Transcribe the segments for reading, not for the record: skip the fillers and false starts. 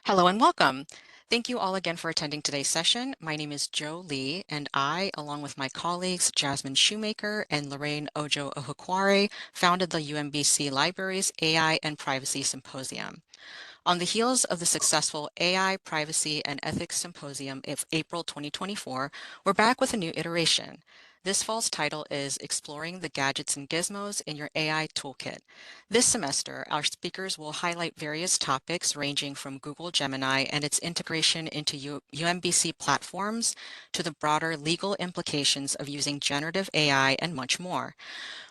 Hello and welcome. Thank you all again for attending today's session. My name is Jo Lee, and I, along with my colleagues Jasmine Shoemaker and Lorraine Ojo Ohukware, founded the UMBC Libraries AI and Privacy Symposium. On the heels of the successful AI, Privacy, and Ethics Symposium of April 2024, we're back with a new iteration. This fall's title is Exploring the Gadgets and Gizmos in Your AI Toolkit. This semester, our speakers will highlight various topics ranging from Google Gemini and its integration into UMBC platforms to the broader legal implications of using generative AI and much more.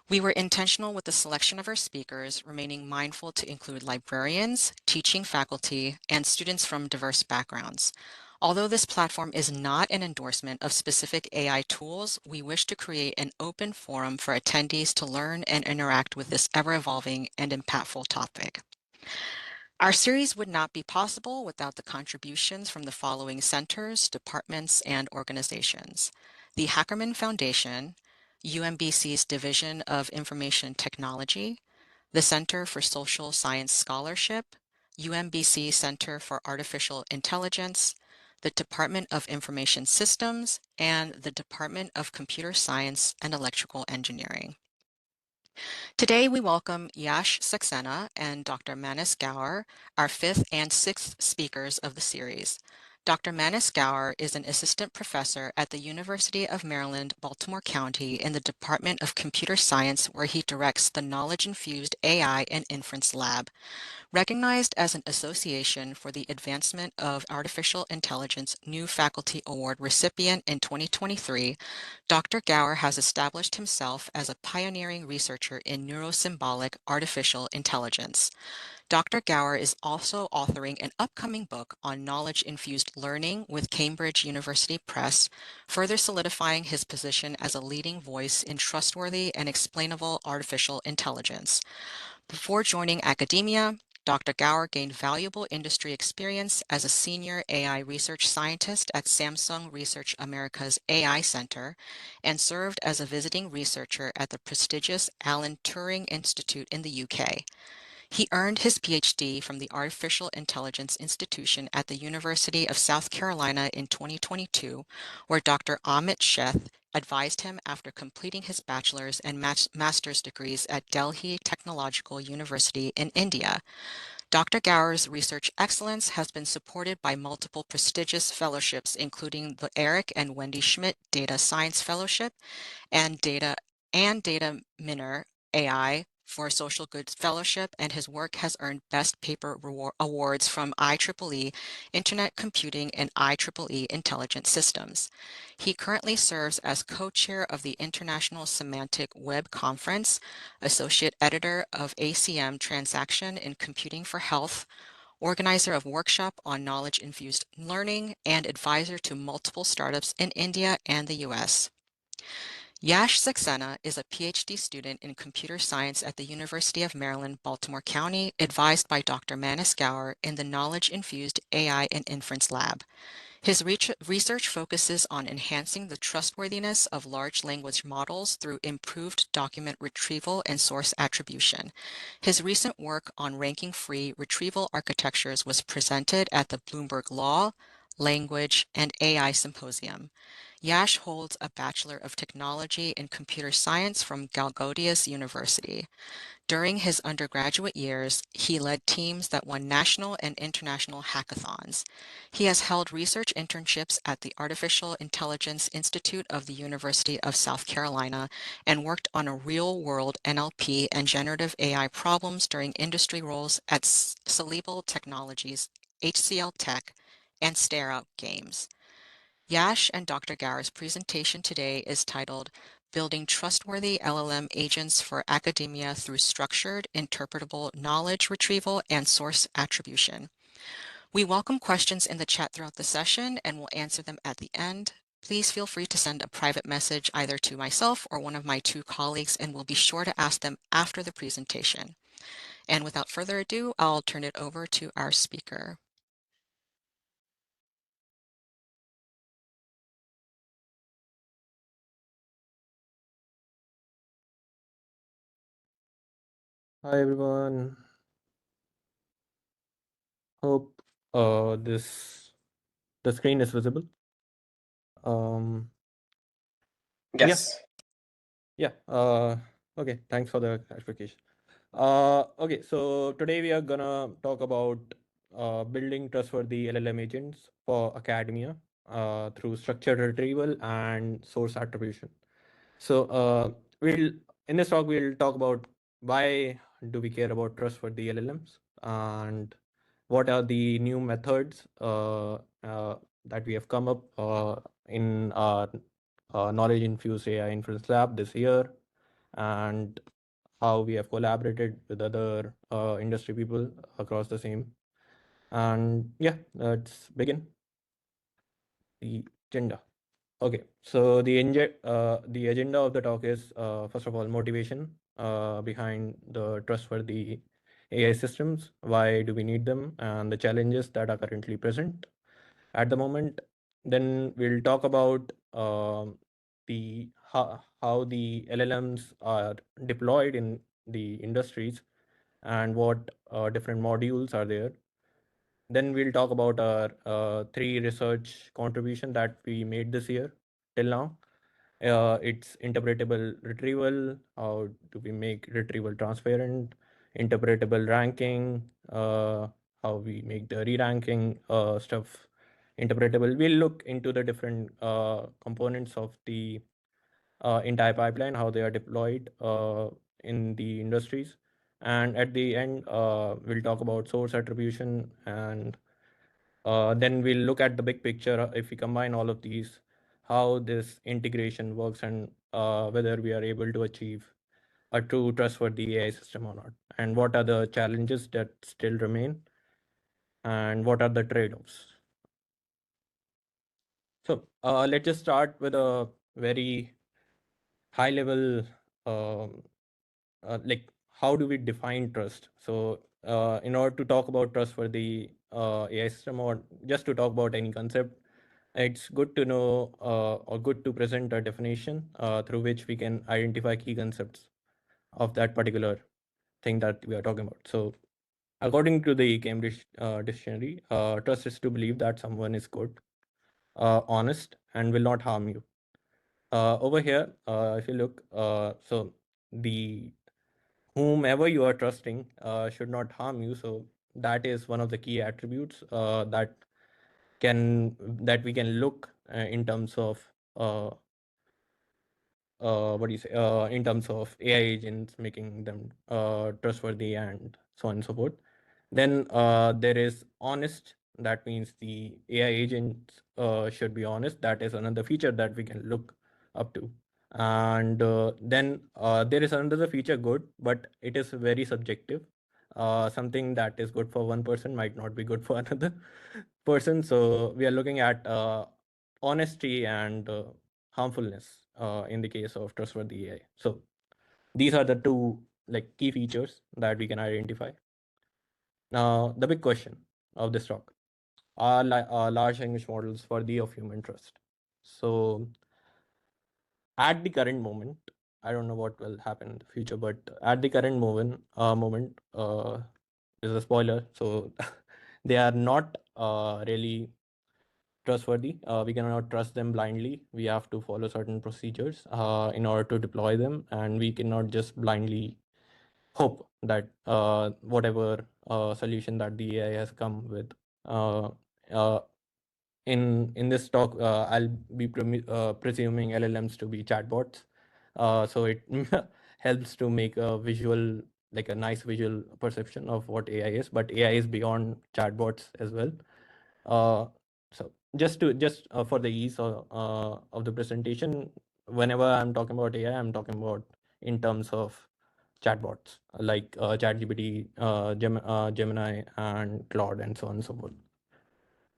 We were intentional with the selection of our speakers, remaining mindful to include librarians, teaching faculty, and students from diverse backgrounds. Although this platform is not an endorsement of specific AI tools, we wish to create an open forum for attendees to learn and interact with this ever-evolving and impactful topic. Our series would not be possible without the contributions from the following centers, departments, and organizations: the Hackerman Foundation, UMBC's Division of Information Technology, the Center for Social Science Scholarship, UMBC Center for Artificial Intelligence, the Department of Information Systems, and the Department of Computer Science and Electrical Engineering. Today, we welcome Yash Saxena and Dr. Manis Gaur, our fifth and sixth speakers of the series. Dr. Manis Gaur is an assistant professor at the University of Maryland, Baltimore County in the Department of Computer Science, where he directs the Knowledge-Infused AI and Inference Lab. Recognized as an Association for the Advancement of Artificial Intelligence New Faculty Award recipient in 2023, Dr. Gaur has established himself as a pioneering researcher in neurosymbolic artificial intelligence. Dr. Gaur is also authoring an upcoming book on knowledge-infused learning with Cambridge University Press, further solidifying his position as a leading voice in trustworthy and explainable artificial intelligence. Before joining academia, Dr. Gaur gained valuable industry experience as a senior AI research scientist at Samsung Research America's AI Center and served as a visiting researcher at the prestigious Alan Turing Institute in the UK. He earned his PhD from the Artificial Intelligence Institution at the University of South Carolina in 2022, where Dr. Amit Sheth advised him after completing his bachelor's and master's degrees at Delhi Technological University in India. Dr. Gaur's research excellence has been supported by multiple prestigious fellowships, including the Eric and Wendy Schmidt Data Science Fellowship and Data Minner AI for Social Goods Fellowship, and his work has earned Best Paper awards from IEEE Internet Computing and IEEE Intelligent Systems. He currently serves as co-chair of the International Semantic Web Conference, associate editor of ACM Transaction in Computing for Health, organizer of workshop on knowledge-infused learning, and advisor to multiple startups in India and the US. Yash Saxena is a PhD student in computer science at the University of Maryland, Baltimore County, advised by Dr. Manis Gaur in the Knowledge-Infused AI and Inference Lab. His research focuses on enhancing the trustworthiness of large language models through improved document retrieval and source attribution. His recent work on ranking-free retrieval architectures was presented at the Bloomberg Law, Language, and AI Symposium. Yash holds a Bachelor of Technology in Computer Science from Galgodius University. During his undergraduate years, he led teams that won national and international hackathons. He has held research internships at the Artificial Intelligence Institute of the University of South Carolina and worked on a real-world NLP and generative AI problems during industry roles at Cerebral Technologies, HCL Tech, and Stare Out Games. Yash and Dr. Gaur's presentation today is titled Building Trustworthy LLM Agents for Academia Through Structured, Interpretable Knowledge Retrieval and Source Attribution. We welcome questions in the chat throughout the session and will answer them at the end. Please feel free to send a private message either to myself or one of my two colleagues, and we'll be sure to ask them after the presentation. And without further ado, I'll turn it over to our speaker. Hi everyone. Hope This the screen is visible. Um, yeah, Yes. yeah. Okay, thanks for the clarification. Okay, so today we are gonna talk about building trustworthy LLM agents for academia through structured retrieval and source attribution. So we'll in this talk we'll talk about why do we care about trustworthy LLMs and what are the new methods that we have come up in our knowledge infused AI inference lab this year, and how we have collaborated with other industry people across the same. And yeah, let's begin the agenda. Okay, so the agenda of the talk is first of all motivation behind the trustworthy AI systems. Why do we need them, and the challenges that are currently present at the moment. Then we'll talk about the how the LLMs are deployed in the industries and what different modules are there. Then we'll talk about our three research contribution that we made this year till now. It's interpretable retrieval. How do we make retrieval transparent? Interpretable ranking. How we make the re-ranking stuff interpretable. We'll look into the different components of the entire pipeline, how they are deployed in the industries. And at the end, we'll talk about source attribution, and then we'll look at the big picture. If we combine all of these, how this integration works, and whether we are able to achieve a true trustworthy AI system or not, and what are the challenges that still remain, and what are the trade-offs. So let's just start with a very high level, um, like how do we define trust? So in order to talk about trust for the AI system, or just to talk about any concept, it's good to know or good to present a definition through which we can identify key concepts of that particular thing that we are talking about. So according to the Cambridge Dictionary, trust is to believe that someone is good, honest, and will not harm you. Over here, if you look, so the whomever you are trusting should not harm you. So that is one of the key attributes that we can look in terms of what do you say in terms of AI agents, making them trustworthy and so on and so forth. Then there is honest. That means the AI agents should be honest. That is another feature that we can look up to. And then there is another feature good, but it is very subjective. Something that is good for one person might not be good for another person. So we are looking at honesty and harmfulness in the case of trustworthy AI. So these are the two like key features that we can identify. Now the big question of this talk: are large language models worthy of human trust? So at the current moment, I don't know what will happen in the future, but at the current moment is a spoiler. So they are not really trustworthy. We cannot trust them blindly. We have to follow certain procedures in order to deploy them, and we cannot just blindly hope that whatever solution that the AI has come with. Uh, uh, in this talk, I'll be presuming LLMs to be chatbots, so it helps to make a visual, like a nice visual perception of what AI is. But AI is beyond chatbots as well. Uh, so just for the ease of the presentation, whenever I'm talking about AI, I'm talking about in terms of chatbots like ChatGPT, Gemini, and Claude, and so on and so forth.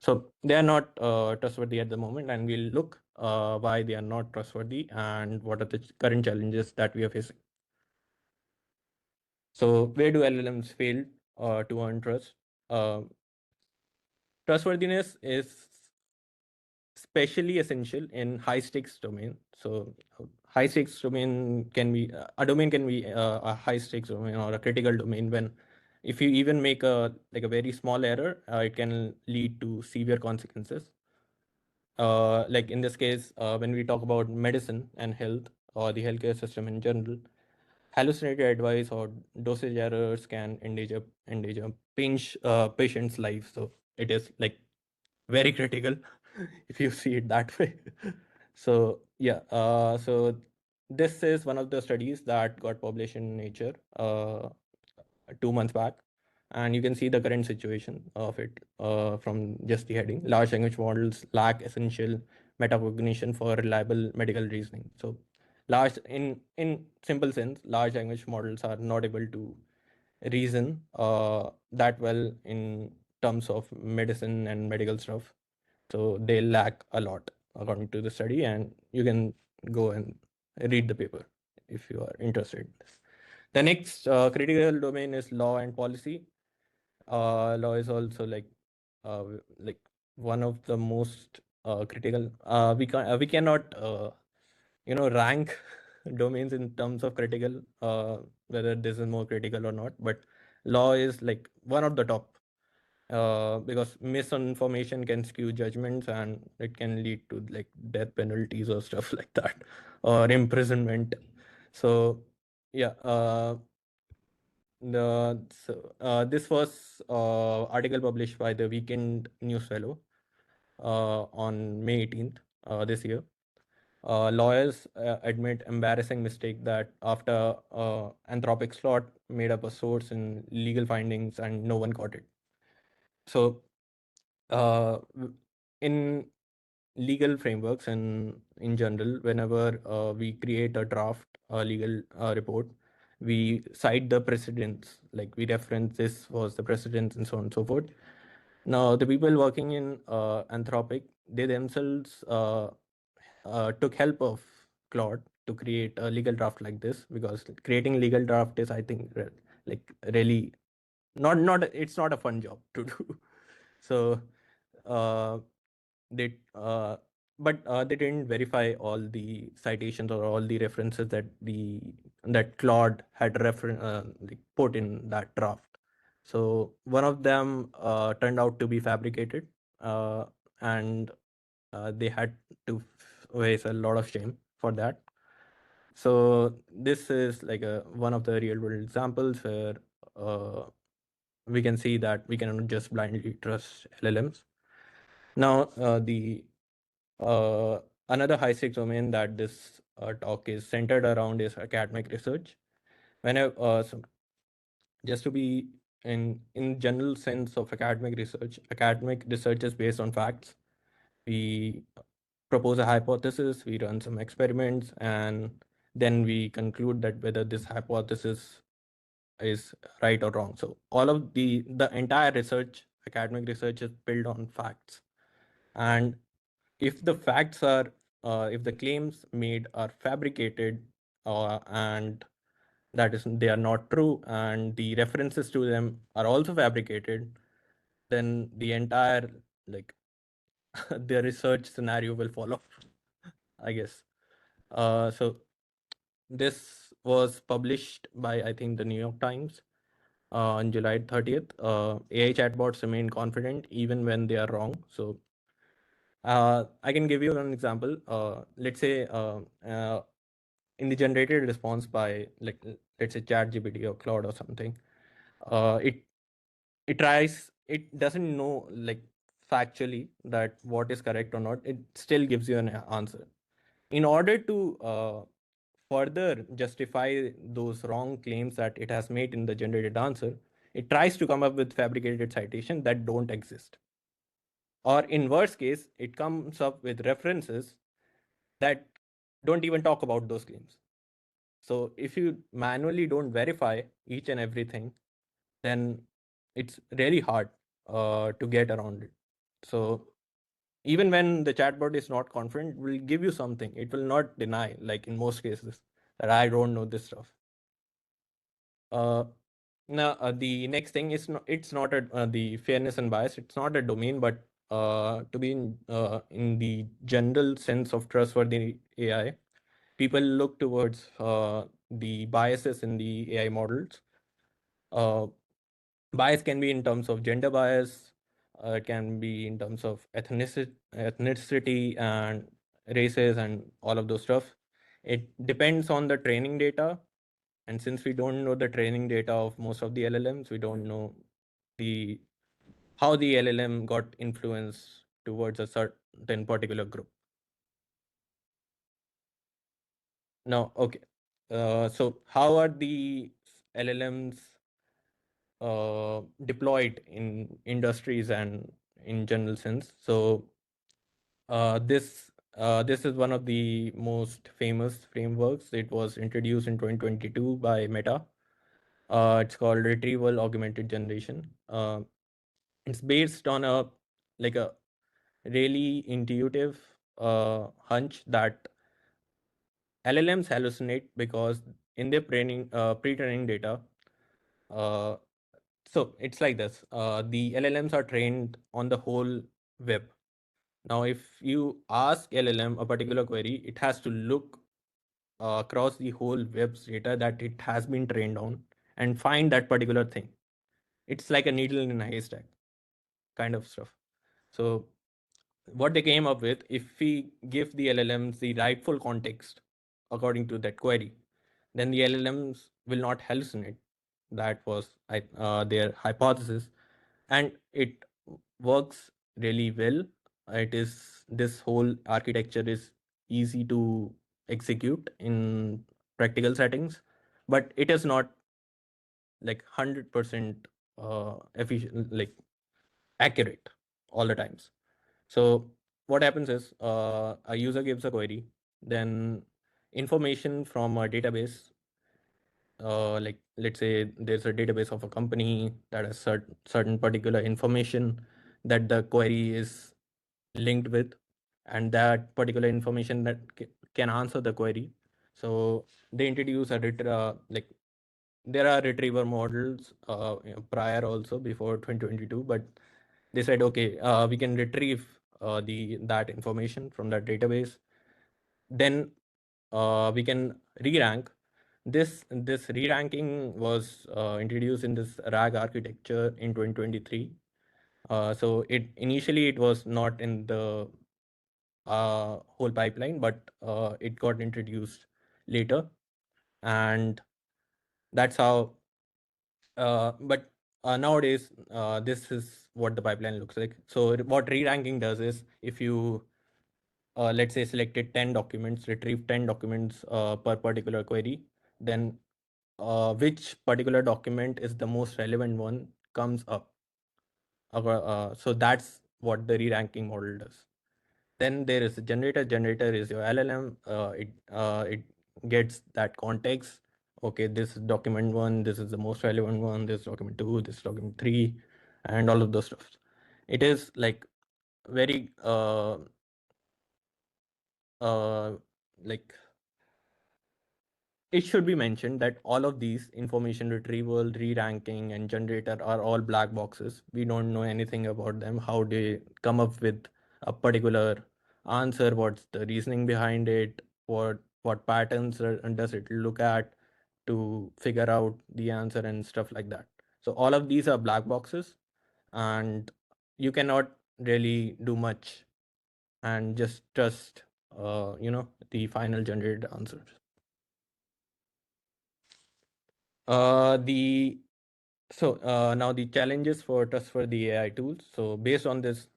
So they are not trustworthy at the moment, and we'll look why they are not trustworthy and what are the current challenges that we are facing. So where do LLMs fail to earn trust? Uh, Trustworthiness is especially essential in high stakes domain. So high stakes domain can be a domain can be a high stakes domain or a critical domain when If you even make a very small error, it can lead to severe consequences. Like in this case, when we talk about medicine and health or the healthcare system in general, hallucinated advice or dosage errors can endanger patient's life. So it is like very critical if you see it that way. So yeah, so this is one of the studies that got published in Nature 2 months back, and you can see the current situation of it from just the heading. Large language models lack essential metacognition for reliable medical reasoning. So large in simple sense, large language models are not able to reason that well in terms of medicine and medical stuff. So they lack a lot according to the study, and you can go and read the paper if you are interested in this. The next critical domain is law and policy. Law is also uh, like one of the most critical. We cannot rank domains in terms of critical, whether this is more critical or not. But law is like one of the top, because misinformation can skew judgments and it can lead to like death penalties or stuff like that, or imprisonment. So yeah, this was article published by the Weekend News Fellow on May 18th this year. Lawyers admit embarrassing mistake that after Anthropic slot made up a source in legal findings and no one caught it. So in legal frameworks and in general, whenever we create a draft legal report, we cite the precedents, like we reference this was the precedents and so on and so forth. Now the people working in Anthropic, they themselves took help of Claude to create a legal draft like this, because creating legal draft is, I think, like really not it's not a fun job to do. So uh, they but they didn't verify all the citations or all the references that Claude had like put in that draft. So one of them turned out to be fabricated, and they had to face a lot of shame for that. So this is like a one of the real world examples where uh, we can see that we cannot just blindly trust LLMs. Now, the uh, another high stakes domain that this talk is centered around is academic research. So just to be in general sense of academic research is based on facts. We propose a hypothesis, we run some experiments, and then we conclude that whether this hypothesis is right or wrong. So all of the entire research, academic research, is built on facts. And if the facts are if the claims made are fabricated, and that is they are not true, and the references to them are also fabricated, then the entire like the research scenario will fall off, I guess. So this was published by, I think, the New York Times on July 30th. AI chatbots remain confident even when they are wrong. So I can give you an example. Let's say in the generated response by, like, let's say ChatGPT or Claude or something, it it doesn't know, like, factually that what is correct or not. It still gives you an answer. In order to further justify those wrong claims that it has made in the generated answer, it tries to come up with fabricated citation that don't exist. Or in worst case, it comes up with references that don't even talk about those claims. So if you manually don't verify each and everything, then it's really hard to get around it. So even when the chatbot is not confident, it will give you something. It will not deny, like in most cases, that I don't know this stuff. Uh, Now, the next thing is it's not the fairness and bias. It's not a domain, but to be in the general sense of trustworthy AI, people look towards the biases in the AI models. Uh, Bias can be in terms of gender bias, it can be in terms of ethnicity and races and all of those stuff. It depends on the training data, and since we don't know the training data of most of the LLMs, we don't know the how the LLM got influence towards a certain particular group. Now, okay. So how are the LLMs deployed in industries and in general sense? So this is one of the most famous frameworks. It was introduced in 2022 by Meta. It's called Retrieval Augmented Generation. It's based on a really intuitive hunch that LLMs hallucinate because in their pre-training data, uh, so it's like this. The LLMs are trained on the whole web. Now, if you ask LLM a particular query, it has to look across the whole web's data that it has been trained on and find that particular thing. It's like a needle in a haystack kind of stuff. So what they came up with, if we give the LLMs the rightful context according to that query, then the LLMs will not hallucinate. That was their hypothesis, and it works really well. It is This whole architecture is easy to execute in practical settings, but it is not like 100% efficient, like accurate all the times. So what happens is a user gives a query, then information from a database, like let's say there's a database of a company that has certain particular information that the query is linked with, and that particular information that can answer the query. So they introduce like there are retriever models prior also before 2022, but they said okay, we can retrieve the that information from that database, then we can re-rank. This re-ranking was introduced in this RAG architecture in 2023. So it was not in the whole pipeline, but it got introduced later, and that's how. But nowadays, this is what the pipeline looks like. So what re-ranking does is, if you let's say selected 10 documents, retrieve 10 documents per particular query, then which particular document is the most relevant one comes up. So that's what the re-ranking model does. Then there is a generator. Generator is your LLM. It gets that context. Okay, this is document one. This is the most relevant one. This is document two. This is document three, and all of those stuff. It is like very like it should be mentioned that all of these information retrieval, re-ranking, and generator are all black boxes. We don't know anything about them, how they come up with a particular answer, what's the reasoning behind it, what patterns does it look at to figure out the answer and stuff like that. So all of these are black boxes, and you cannot really do much and just trust the final generated answers. The So now the challenges for trustworthy AI tools. So based on this,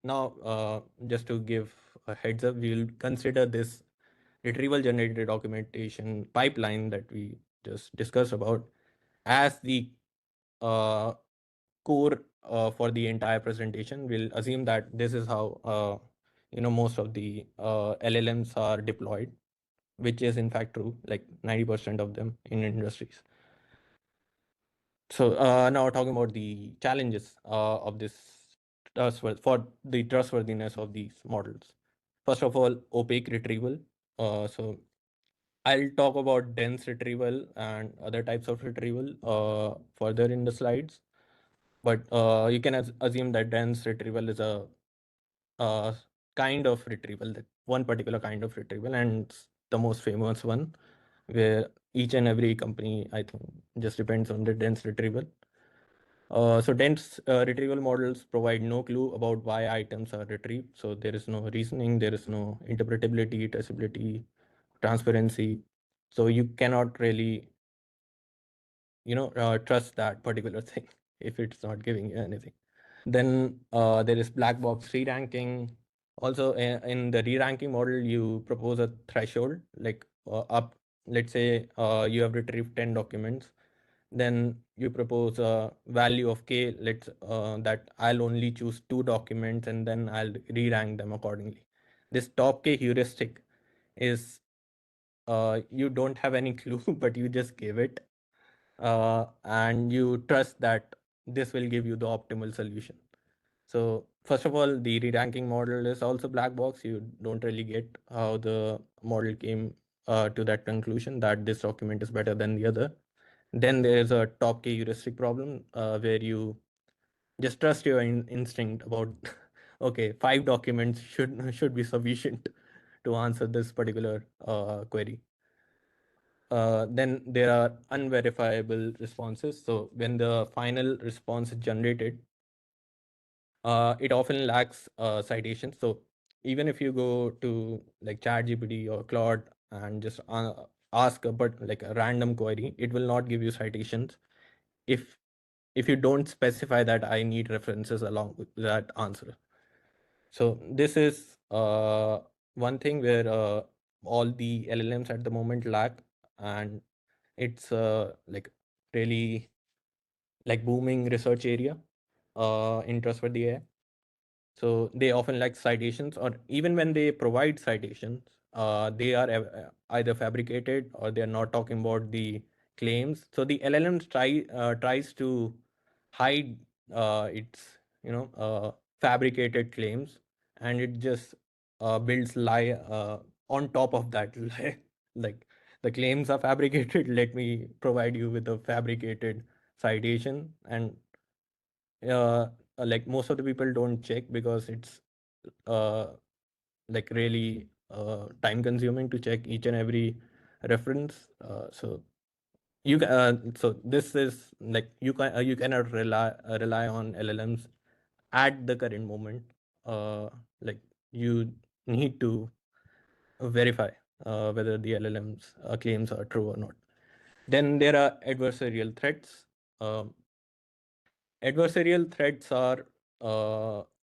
now just to give a heads up, we'll consider this retrieval generated documentation pipeline that we just discussed about as the uh, core for the entire presentation. We'll assume that this is how most of the LLMs are deployed, which is in fact true, like 90% of them in industries. So now talking about the challenges of this for the trustworthiness of these models. First of all, opaque retrieval. So I'll talk about dense retrieval and other types of retrieval further in the slides. But you can assume that dense retrieval is a kind of retrieval, that one particular kind of retrieval, and it's the most famous one, where each and every company, I think, just depends on the dense retrieval. So dense retrieval models provide no clue about why items are retrieved. So there is no reasoning, there is no interpretability, traceability, transparency. So you cannot really, trust that particular thing if it's not giving you anything. Then there is black box re-ranking. Also, in the re-ranking model, you propose a threshold, like up. Let's say you have retrieved 10 documents, then you propose a value of k. Let's that I'll only choose 2 documents, and then I'll re-rank them accordingly. This top k heuristic is you don't have any clue, but you just give it, and you trust that this will give you the optimal solution. So first of all, the re-ranking model is also black box. You don't really get how the model came to that conclusion that this document is better than the other. Then there is a top k heuristic problem where you just trust your instinct about okay, 5 documents should be sufficient to answer this particular query. Then there are unverifiable responses. So when the final response is generated, it often lacks citations. So even if you go to like ChatGPT or Claude and just ask like a random query, it will not give you citations if you don't specify that I need references along with that answer. So this is one thing where all the LLMs at the moment lack, and it's like really like booming research area in trustworthy AI. So they often lack citations, or even when they provide citations, they are either fabricated or they are not talking about the claims. So the LLM tries to hide its fabricated claims, and it just builds lie on top of that lie. Like the claims are fabricated. Let me provide you with a fabricated citation, and like most of the people don't check because it's uh, like really time consuming to check each and every reference. So this is like you cannot rely on LLMs at the current moment. Like you need to verify whether the LLMs claims are true or not. Then there are adversarial threats. Um, Adversarial threats are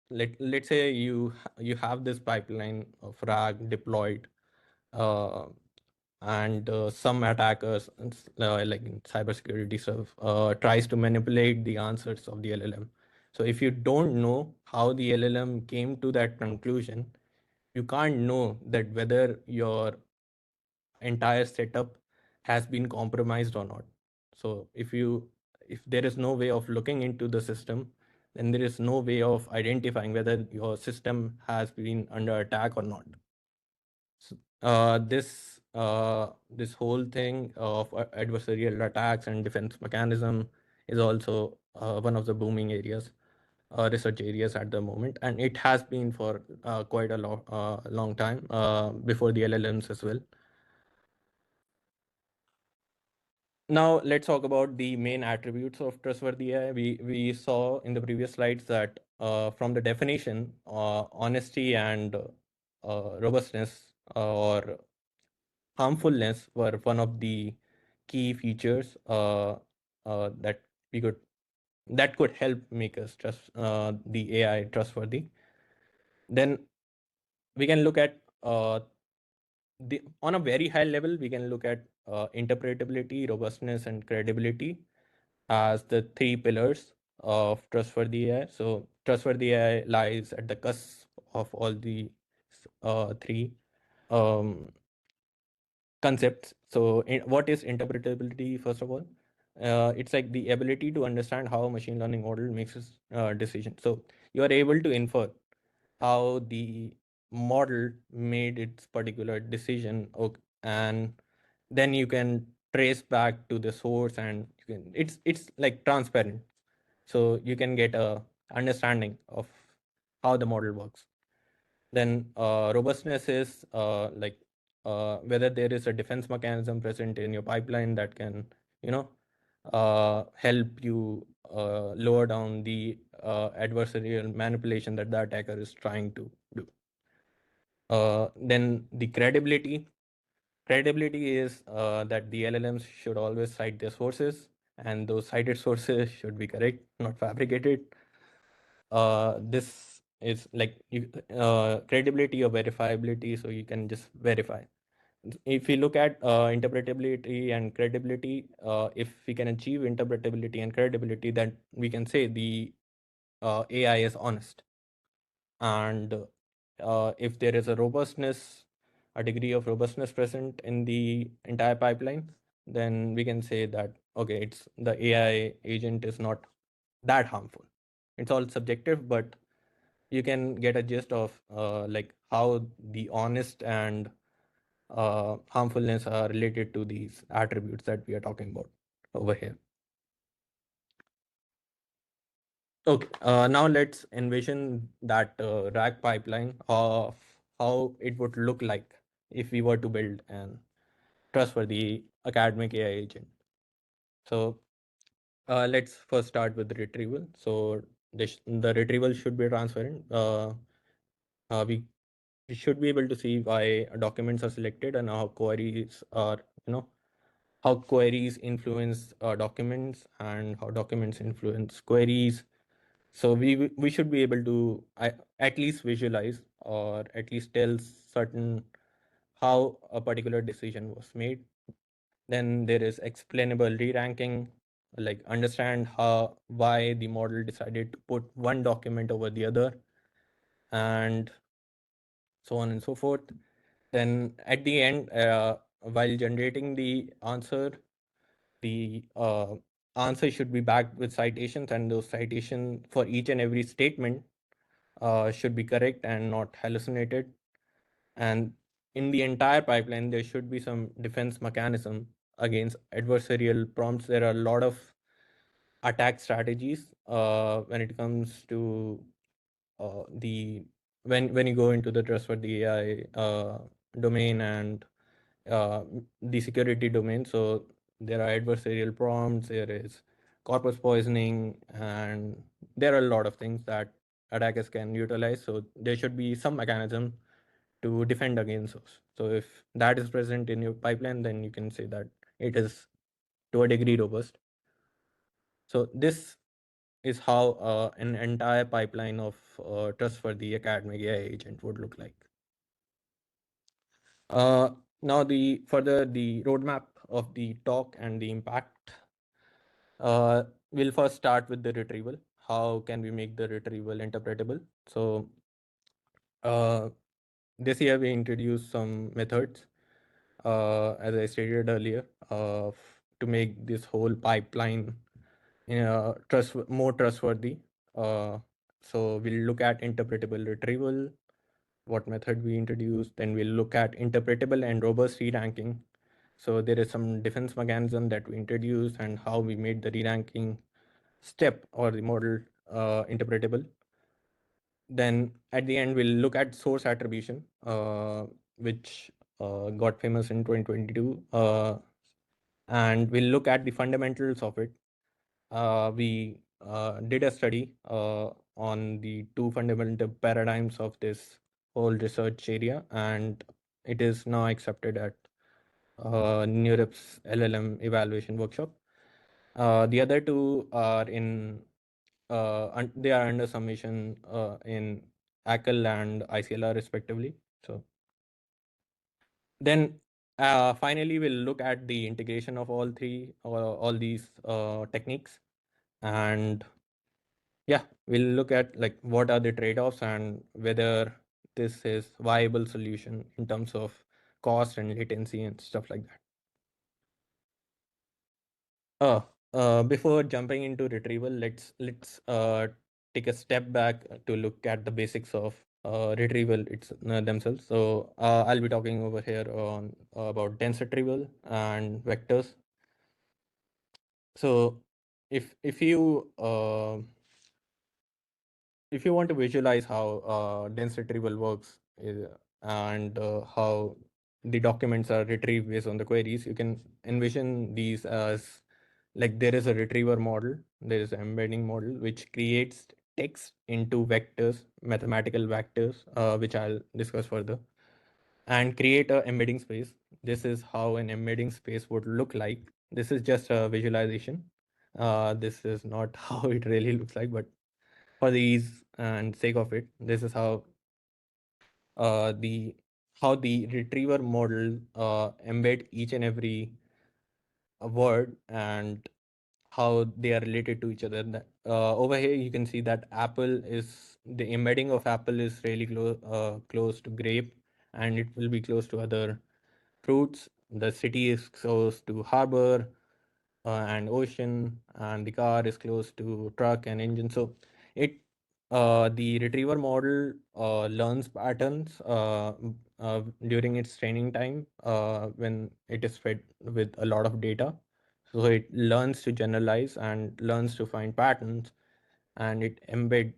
let's say you have this pipeline of RAG deployed, uh, and some attackers like in cybersecurity stuff tries to manipulate the answers of the LLM. So if you don't know how the LLM came to that conclusion, you can't know that whether your entire setup has been compromised or not. So if there is no way of looking into the system, then there is no way of identifying whether your system has been under attack or not. So, this whole thing of adversarial attacks and defense mechanism is also one of the booming areas, research areas at the moment, and it has been for quite a long time before the LLMs as well. Now let's talk about the main attributes of trustworthy AI. We saw in the previous slides that from the definition, honesty and robustness or harmfulness were one of the key features that we could that could help make us trust the AI trustworthy. Then we can look at on a very high level, we can look at interpretability, robustness, and credibility as the 3 pillars of trustworthy AI. So trustworthy AI lies at the cusp of all the three um, concepts. So what is interpretability, first of all? It's like the ability to understand how a machine learning model makes a decision. So you are able to infer how the model made its particular decision, and then you can trace back to the source, and it's like transparent, so you can get a understanding of how the model works. Then robustness is whether there is a defense mechanism present in your pipeline that can you know help you lower down the adversarial manipulation that the attacker is trying to do. Then the credibility. Credibility is that the LLMs should always cite their sources, and those cited sources should be correct, not fabricated. This is like credibility or verifiability, so you can just verify. If we look at interpretability and credibility, if we can achieve interpretability and credibility, then we can say the AI is honest. And if there is a robustness, a degree of robustness present in the entire pipeline, then we can say that okay, it's the AI agent is not that harmful. It's all subjective, but you can get a gist of like how the honest and harmfulness are related to these attributes that we are talking about over here. Okay, now let's envision that rack pipeline of how it would look like if we were to build an trustworthy academic AI agent. So let's first start with the retrieval. So the retrieval should be transparent. We should be able to see why documents are selected and how queries are, you know, how queries influence documents and how documents influence queries. So we should be able to at least visualize or at least tell certain how a particular decision was made. Then there is explainable re-ranking, like understand how why the model decided to put one document over the other, and so on and so forth. Then at the end, while generating the answer, the answer should be backed with citations, and those citations for each and every statement should be correct and not hallucinated. And in the entire pipeline, there should be some defense mechanism against adversarial prompts. There are a lot of attack strategies when it comes to the when you go into the trustworthy AI domain and the security domain. So there are adversarial prompts, there is corpus poisoning, and there are a lot of things that attackers can utilize. So there should be some mechanism to defend against those. So if that is present in your pipeline, then you can say that it is to a degree robust. So this is how an entire pipeline of trust for the academic AI agent would look like. Uh, Now the further the roadmap of the talk and the impact. We'll first start with the retrieval. How can we make the retrieval interpretable? So this year we introduced some methods, as I stated earlier, to make this whole pipeline more trustworthy. Uh, so we'll look at interpretable retrieval, what method we introduced. Then we'll look at interpretable and robust re-ranking. So there is some defense mechanism that we introduced and how we made the re-ranking step or the model interpretable. Then at the end, we'll look at source attribution, which got famous in 2022. And we'll look at the fundamentals of it. We did a study on the two fundamental paradigms of this whole research area, and it is now accepted at NeurIP's LLM evaluation workshop. The other two are they are under submission in ACL and ICLR respectively. So then finally we'll look at the integration of all three or all these techniques, and yeah, we'll look at like what are the trade-offs and whether this is viable solution in terms of cost and latency and stuff like that. Uh, Before jumping into retrieval, let's take a step back to look at the basics of retrieval themselves. So I'll be talking over here on about dense retrieval and vectors. So if you want to visualize how dense retrieval works and how the documents are retrieved based on the queries, you can envision these as Like there is a retriever model, there is an embedding model which creates text into vectors, mathematical vectors, which I'll discuss further, and create a embedding space. This is how an embedding space would look like. This is just a visualization. This is not how it really looks like, but for the ease and sake of it, this is the how the retriever model embed each and every word and how they are related to each other. Over here, you can see that apple is the embedding of apple is really close to grape, and it will be close to other fruits. The city is close to harbor and ocean, and the car is close to truck and engine. So it the retriever model learns patterns during its training time when it is fed with a lot of data. So it learns to generalize and learns to find patterns, and it embeds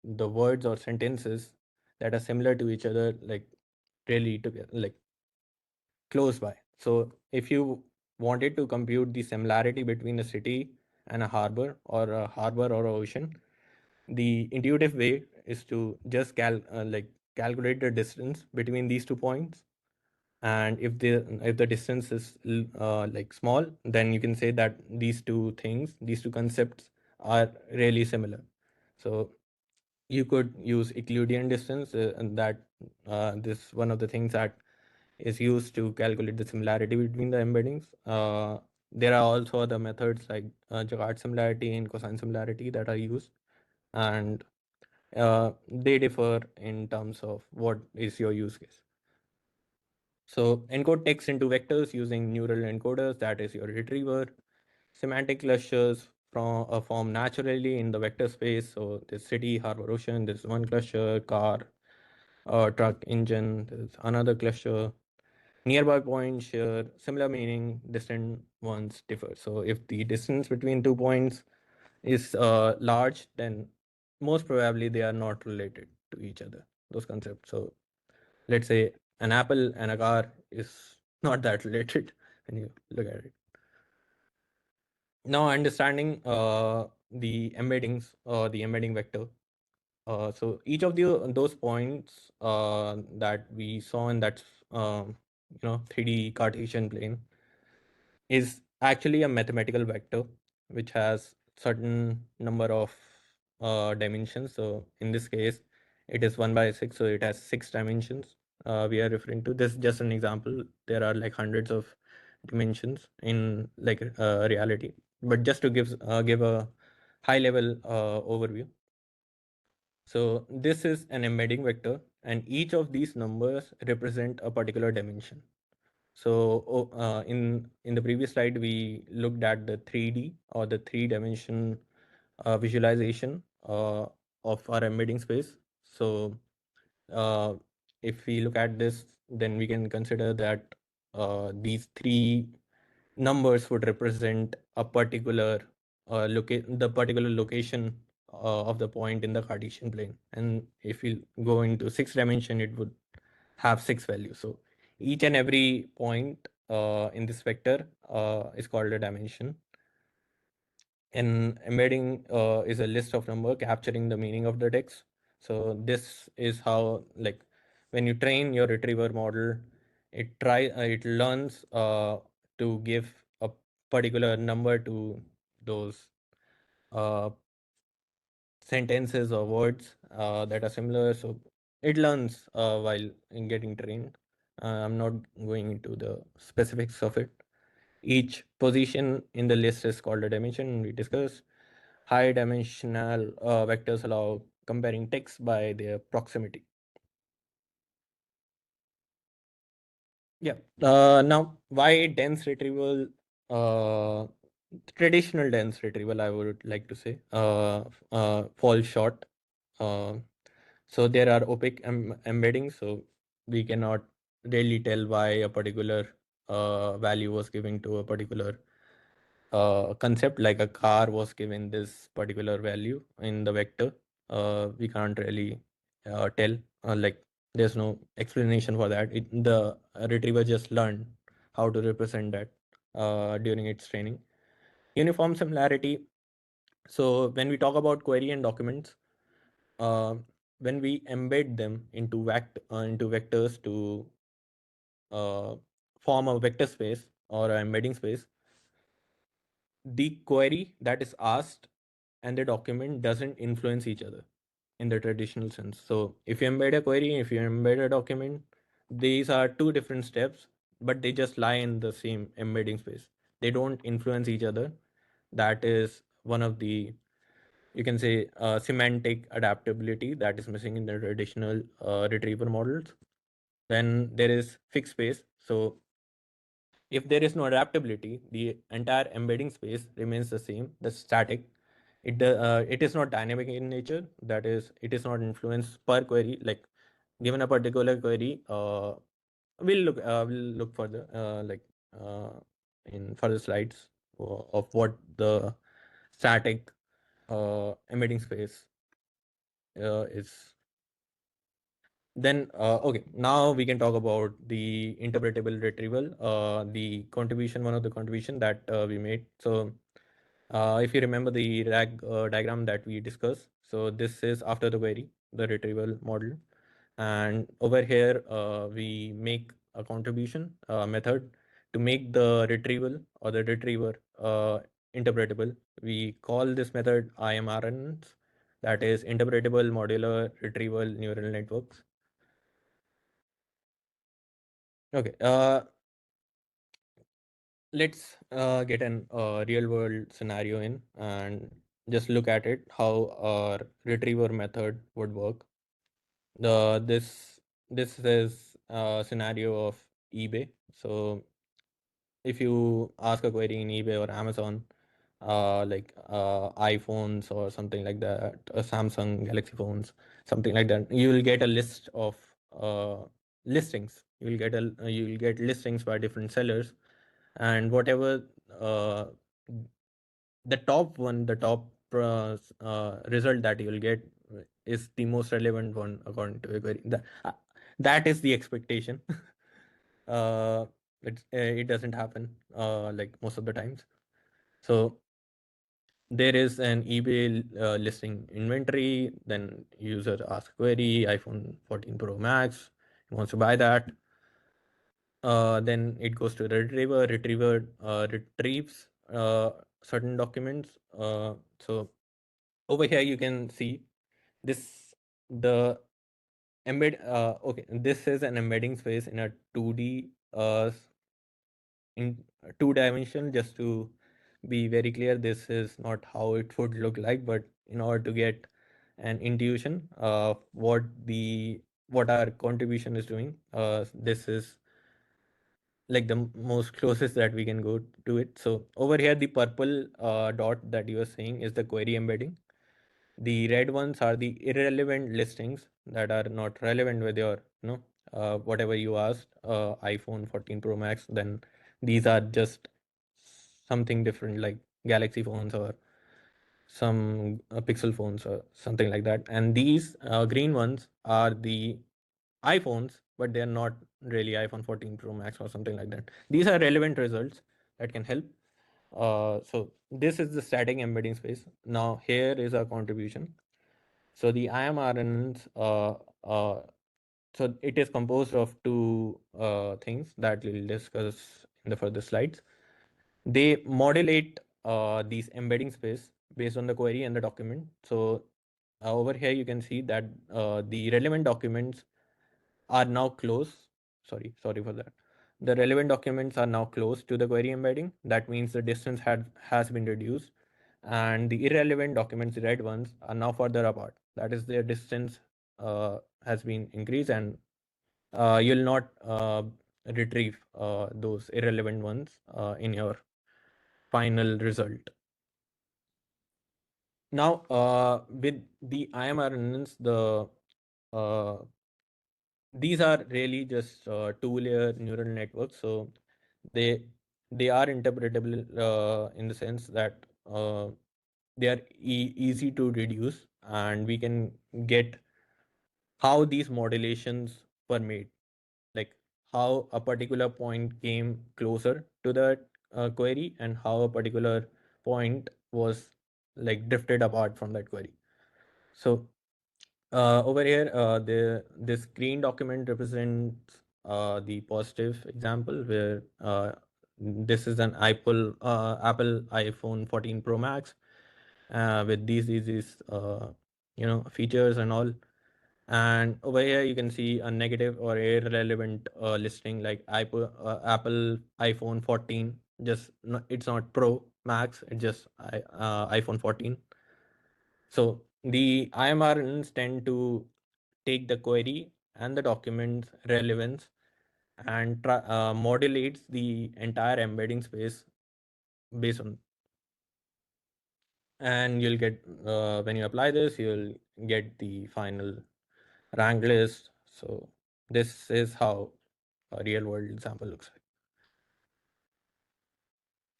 the words or sentences that are similar to each other, like really together, like close by. So if you wanted to compute the similarity between a city and a harbor, or a harbor or a ocean, the intuitive way is to just calculate the distance between these 2 points. And if the distance is like small, then you can say that these two things, these two concepts are really similar. So you could use Euclidean distance, and that this one of the things that is used to calculate the similarity between the embeddings. There are also other methods like Jaggard similarity and cosine similarity that are used, and they differ in terms of what is your use case. So encode text into vectors using neural encoders, that is your retriever. Semantic clusters form naturally in the vector space. So this city, harbor, ocean, there's one cluster, car, truck, engine, there's another cluster. Nearby points share similar meaning, distant ones differ. So if the distance between 2 points is large, then most probably they are not related to each other, those concepts. So let's say an apple and a car is not that related when you look at it. Now understanding the embeddings or the embedding vector. So each of those points that we saw in that 3D Cartesian plane is actually a mathematical vector which has certain number of dimensions. So in this case, it is 1 by 6, so it has 6 dimensions. We are referring to this just an example. There are like hundreds of dimensions in like reality, but just to give a high level overview. So this is an embedding vector, and each of these numbers represent a particular dimension. So in the previous slide, we looked at the 3D or the three-dimension visualization of our embedding space. So uh, if we look at this, then we can consider that these three numbers would represent a particular the particular location of the point in the Cartesian plane. And if we go into 6 dimension, it would have 6 values. So each and every point in this vector is called a dimension. And embedding is a list of number capturing the meaning of the text. So this is how, like, when you train your retriever model, it learns to give a particular number to those uh, sentences or words that are similar. So it learns while in getting trained. I'm not going into the specifics of it. Each position in the list is called a dimension. We discussed high dimensional vectors allow comparing text by their proximity. Yeah. Now, why dense retrieval? Uh, Traditional dense retrieval, I would like to say, falls short. Uh, so there are opaque embeddings, so we cannot really tell why a particular value was given to a particular concept. Like a car was given this particular value in the vector. We can't really tell. Like there's no explanation for that. The retriever just learned how to represent that during its training. Uniform similarity. So when we talk about query and documents, uh, when we embed them into vectors to uh, form a vector space or an embedding space, the query that is asked and the document doesn't influence each other in the traditional sense. So if you embed a query, if you embed a document, these are two different steps, but they just lie in the same embedding space. They don't influence each other. That is one of the, you can say, semantic adaptability that is missing in the traditional retriever models. Then there is fixed space. So if there is no adaptability, the entire embedding space remains the same, the static. It is not dynamic in nature. That is, it is not influenced per query. Like given a particular query, we'll look further uh, in further slides of what the static embedding space is. Then, okay, now we can talk about the interpretable retrieval, the contribution, one of the contribution that we made. So, if you remember the diagram that we discussed, so this is after the query, the retrieval model. And over here, we make a contribution method to make the retrieval or the retriever interpretable. We call this method IMRNs, that is interpretable modular retrieval neural networks. Okay, let's get an real world scenario in and just look at it how our retriever method would work. The this is a scenario of eBay. So if you ask a query in eBay or Amazon, iPhones or something like that, Samsung Galaxy phones, something like that, you will get a list of uh, listings. You will get listings by different sellers, and whatever uh, the top one, the top result that you will get is the most relevant one according to a query. That is the expectation. uh, it doesn't happen like most of the times. So there is an eBay listing inventory. Then user asks query iPhone 14 Pro Max. He wants to buy that. Then it goes to the retriever. Retriever retrieves certain documents. So over here you can see this the embed. Okay, this is an embedding space in a 2D in two dimension. Just to be very clear, this is not how it would look like, but in order to get an intuition of what our contribution is doing, this is like the most closest that we can go to it. So over here, the purple dot that you are seeing is the query embedding. The red ones are the irrelevant listings that are not relevant with your, whatever you asked, iPhone 14 Pro Max. Then these are just something different, like Galaxy phones or some Pixel phones or something like that. And these green ones are the iPhones, but they're not really iPhone 14 Pro Max or something like that. These are relevant results that can help. So this is the static embedding space. Now here is our contribution. So the IMRNs, so it is composed of two things that we'll discuss in the further slides. They modulate these embedding space based on the query and the document. So over here you can see that the relevant documents are now close. Sorry for that. The relevant documents are now close to the query embedding. That means the distance has been reduced, and the irrelevant documents, the red ones, are now further apart. That is, their distance has been increased, and you'll not retrieve those irrelevant ones in your final result. Now, with the IMRNNs, uh, these are really just two-layer neural networks. So they they are interpretable in the sense that they are easy to reduce, and we can get how these modulations were made, like how a particular point came closer to the query and how a particular point was like drifted apart from that query. So over here, this green document represents the positive example where this is an Apple iPhone 14 Pro Max with these features and all. And over here, you can see a negative or irrelevant listing like Apple iPhone 14. Just it's not Pro Max. It's just iPhone 14. So the IMRNs tend to take the query and the document's relevance and modulates the entire embedding space based on, and you'll get when you apply this, you'll get the final rank list. So this is how a real world example looks like.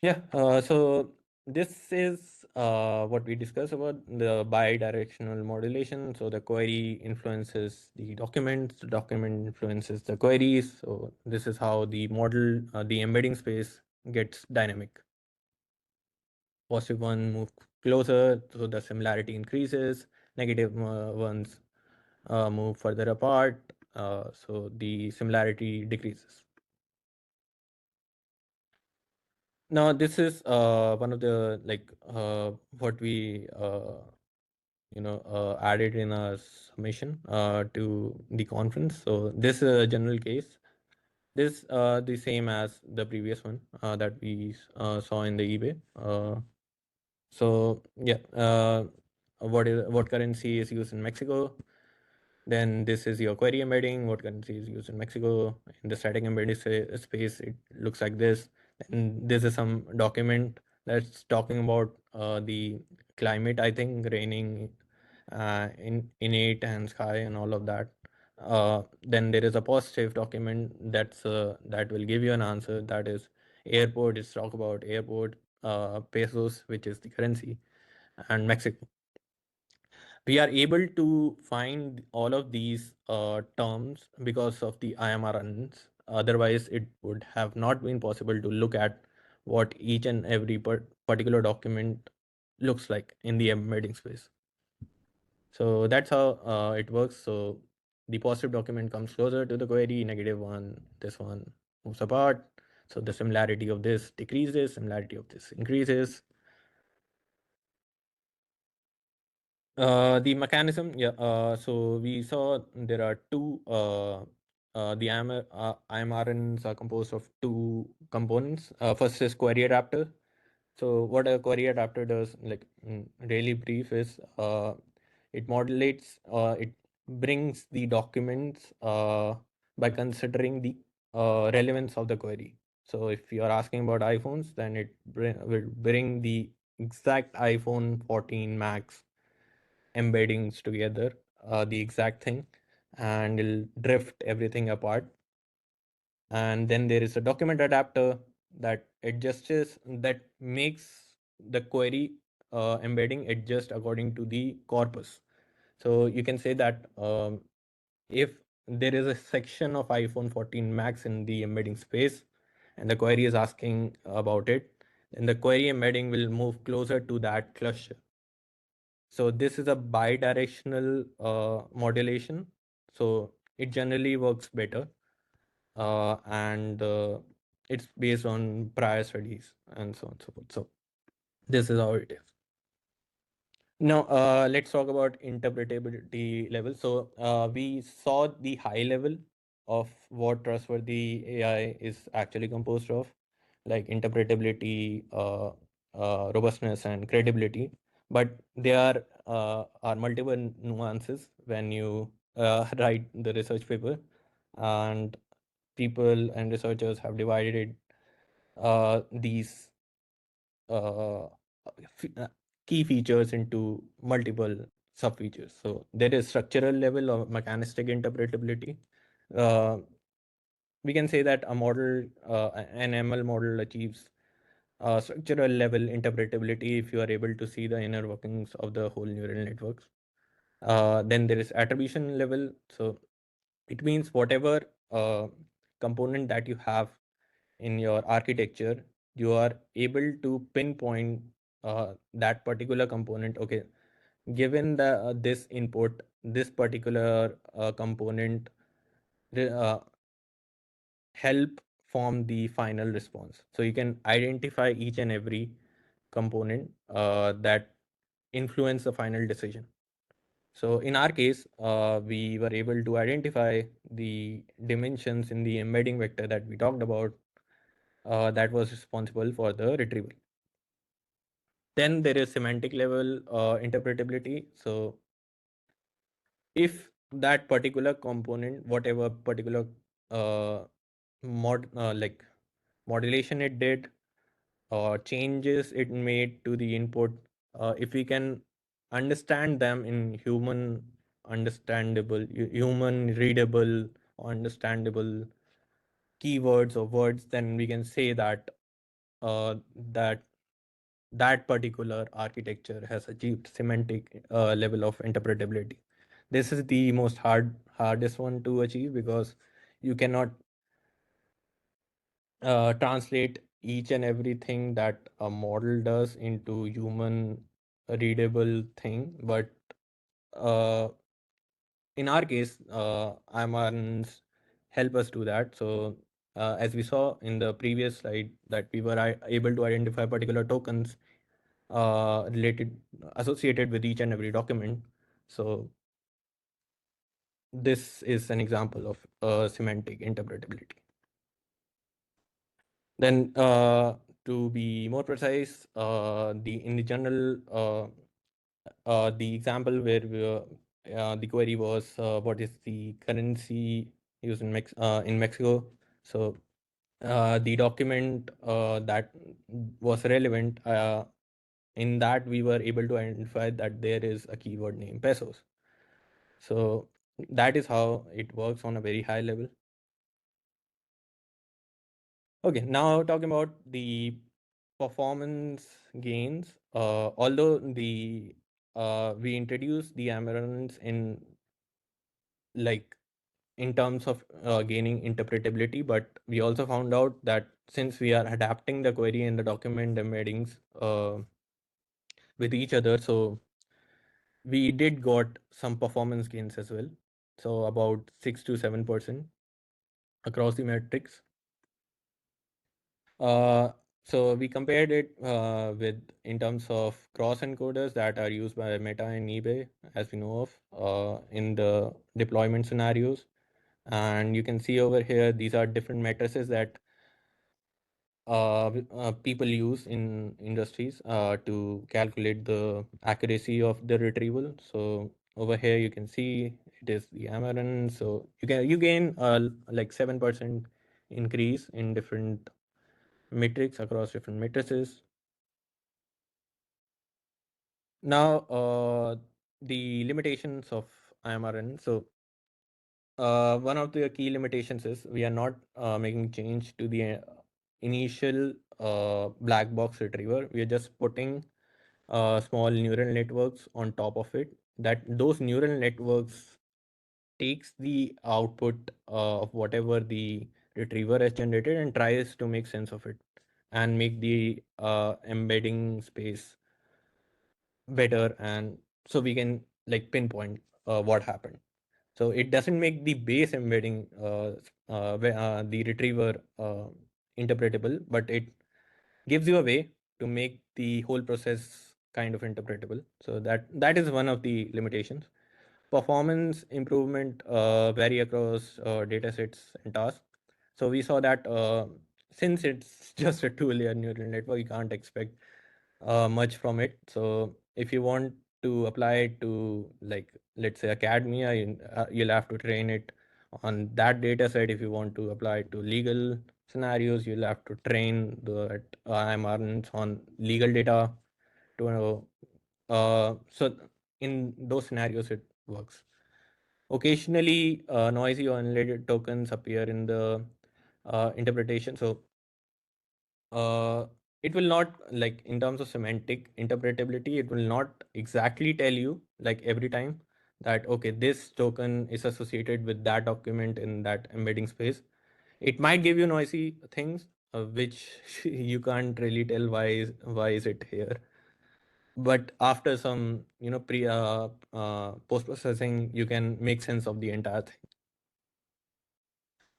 Yeah, so this is what we discussed about the bidirectional modulation. So the query influences the documents, the document influences the queries. So this is how the embedding space gets dynamic. Positive one move closer, so the similarity increases. Negative ones move further apart, so the similarity decreases. Now, this is one of the what we added in our submission to the conference. So this is a general case. This the same as the previous one that we saw in the eBay. So yeah, what currency is used in Mexico? Then this is your query embedding. What currency is used in Mexico? In the static embedding space, it looks like this. And this is some document that's talking about the climate. I think raining, in it and sky and all of that. Then there is a positive document that will give you an answer. That is airport. It's talk about airport pesos, which is the currency, and Mexico. We are able to find all of these terms because of the IMRNs. Otherwise, it would have not been possible to look at what each and every particular document looks like in the embedding space. So that's how it works. So the positive document comes closer to the query, negative one, this one moves apart. So the similarity of this decreases, similarity of this increases. The mechanism, yeah. So we saw there are two. The IMRNs are composed of two components. First is query adapter. So what a query adapter does, like really brief, is it modulates. It brings the documents by considering the relevance of the query. So if you are asking about iPhones, then it will bring the exact iPhone 14 Max embeddings together, the exact thing, and it'll drift everything apart. And then there is a document adapter that makes the query embedding adjust according to the corpus. So you can say that if there is a section of iPhone 14 Max in the embedding space and the query is asking about it, then the query embedding will move closer to that cluster. So this is a bidirectional modulation. So it generally works better, and it's based on prior studies and so on and so forth. So this is how it is. Now, let's talk about interpretability level. So, we saw the high level of what trustworthy AI is actually composed of, like interpretability, robustness, and credibility. But there are multiple nuances when you write the research paper, and people and researchers have divided these uh, f- uh, key features into multiple sub features. So there is structural level of mechanistic interpretability. Uh, we can say that an ML model achieves structural level interpretability if you are able to see the inner workings of the whole neural networks. Then there is attribution level. So it means whatever uh, component that you have in your architecture, you are able to pinpoint that particular component. Okay, given the this input, this particular component re- uh, help form the final response. So you can identify each and every component that influence the final decision. So in our case, we were able to identify the dimensions in the embedding vector that we talked about that was responsible for the retrieval. Then there is semantic level interpretability. So if that particular component, whatever particular uh, like modulation it did or changes it made to the input, if we can understand them in human understandable, human readable, understandable keywords or words, then we can say that that that particular architecture has achieved semantic level of interpretability. This is the most hardest one to achieve because you cannot translate each and everything that a model does into human readable thing. But uh, in our case, IMRs help us do that. So as we saw in the previous slide, that we were able to identify particular tokens related associated with each and every document. So this is an example of semantic interpretability. Then to be more precise, the in the general the example where the query was what is the currency used in Mexico. So the document that was relevant, in that we were able to identify that there is a keyword named pesos. So that is how it works on a very high level. Okay, now talking about the performance gains. Although the we introduced the amarants in like in terms of gaining interpretability, but we also found out that since we are adapting the query and the document embeddings with each other, so we did got some performance gains as well. So about 6 to 7% across the metrics. Uh, so we compared it with in terms of cross encoders that are used by Meta and eBay, as we know of, in the deployment scenarios. And you can see over here, these are different matrices that people use in industries to calculate the accuracy of the retrieval. So over here, you can see it is the Amaran. So you gain like 7% increase in different metrics across different matrices. Now, the limitations of IMRN. So, one of the key limitations is we are not making change to the initial black box retriever. We are just putting small neural networks on top of it. That those neural networks takes the output of whatever the retriever has generated and tries to make sense of it and make the embedding space better, and so we can like pinpoint what happened. So it doesn't make the base embedding the retriever interpretable, but it gives you a way to make the whole process kind of interpretable. So that is one of the limitations. Performance improvement vary across data sets and tasks. So we saw that since it's just a two-layer neural network, you can't expect much from it. So if you want to apply it to like let's say academia, you'll have to train it on that data set. If you want to apply it to legal scenarios, you'll have to train the IMRs on legal data to know. So in those scenarios, it works. Occasionally, noisy or unrelated tokens appear in the interpretation. So uh, it will not like in terms of semantic interpretability, it will not exactly tell you like every time that okay, this token is associated with that document in that embedding space. It might give you noisy things which you can't really tell why is it here. but after some pre post processing, you can make sense of the entire thing.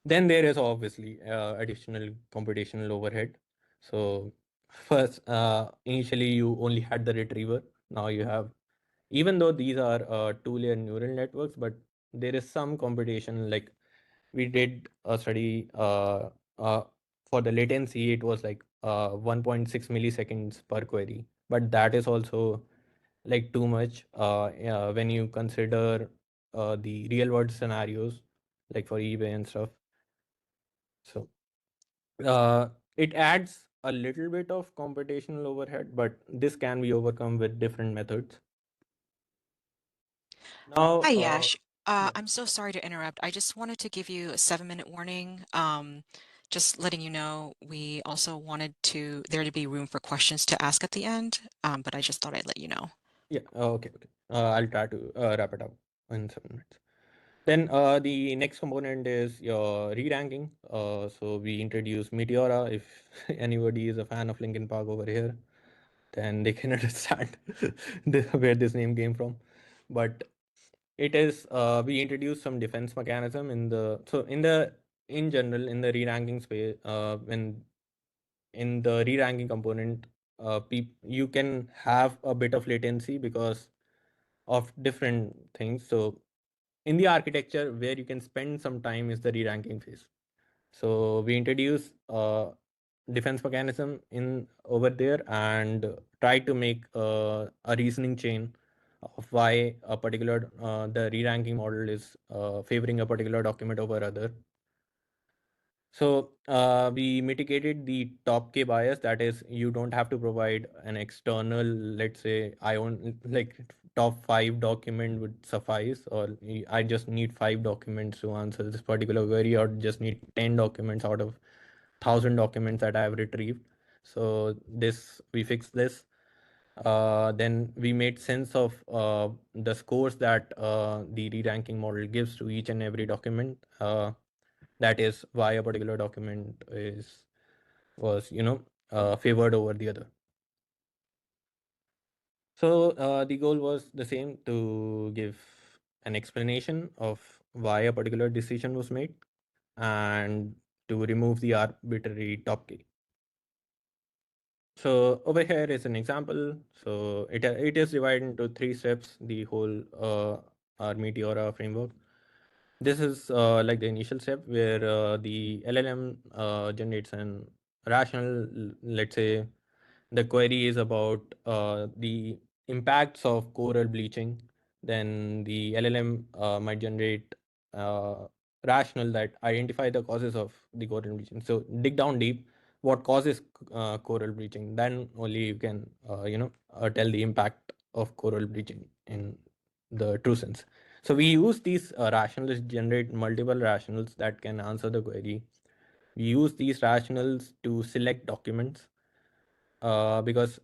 Then there is obviously additional computational overhead. So first, initially you only had the retriever. Now you have, even though these are two-layer neural networks, but there is some computation. Like we did a study for the latency, it was like 1.6 milliseconds per query, but that is also like too much yeah, when you consider the real world scenarios like for eBay and stuff. So uh, it adds a little bit of computational overhead, but this can be overcome with different methods. Now, Hi, Yash. yeah, I'm so sorry to interrupt. I just wanted to give you a 7-minute warning. Just letting you know, we also wanted there to be room for questions to ask at the end, but I just thought I'd let you know. yeah, okay, okay. I'll try to wrap it up in 7 minutes. Then the next component is your re-ranking. So we introduce Meteora. If anybody is a fan of Linkin Park over here, then they can understand where this name came from. But it is we introduce some defense mechanism in the so in general in the re-ranking space when in the re-ranking component you can have a bit of latency because of different things. So in the architecture where you can spend some time is the re-ranking phase. So we introduce defense mechanism in over there and try to make a reasoning chain of why a particular the re-ranking model is favoring a particular document over other. So we mitigated the top K bias. That is, you don't have to provide an external, let's say, I own like top five document would suffice, or I just need five documents to answer this particular query, or just need 10 documents out of 1,000 documents that I have retrieved. So this we fixed this. Then we made sense of the scores that the re-ranking model gives to each and every document. That is why a particular document is was favored over the other. So the goal was the same, to give an explanation of why a particular decision was made and to remove the arbitrary top key. So over here is an example. So it is divided into three steps, the whole our Meteora framework. This is like the initial step where the LLM generates an rational, let's say the query is about the impacts of coral bleaching. Then the LLM might generate rational that identify the causes of the coral bleaching. So dig down deep, what causes coral bleaching? Then only you can tell the impact of coral bleaching in the true sense. So we use these rationals, generate multiple rationals that can answer the query. We use these rationals to select documents because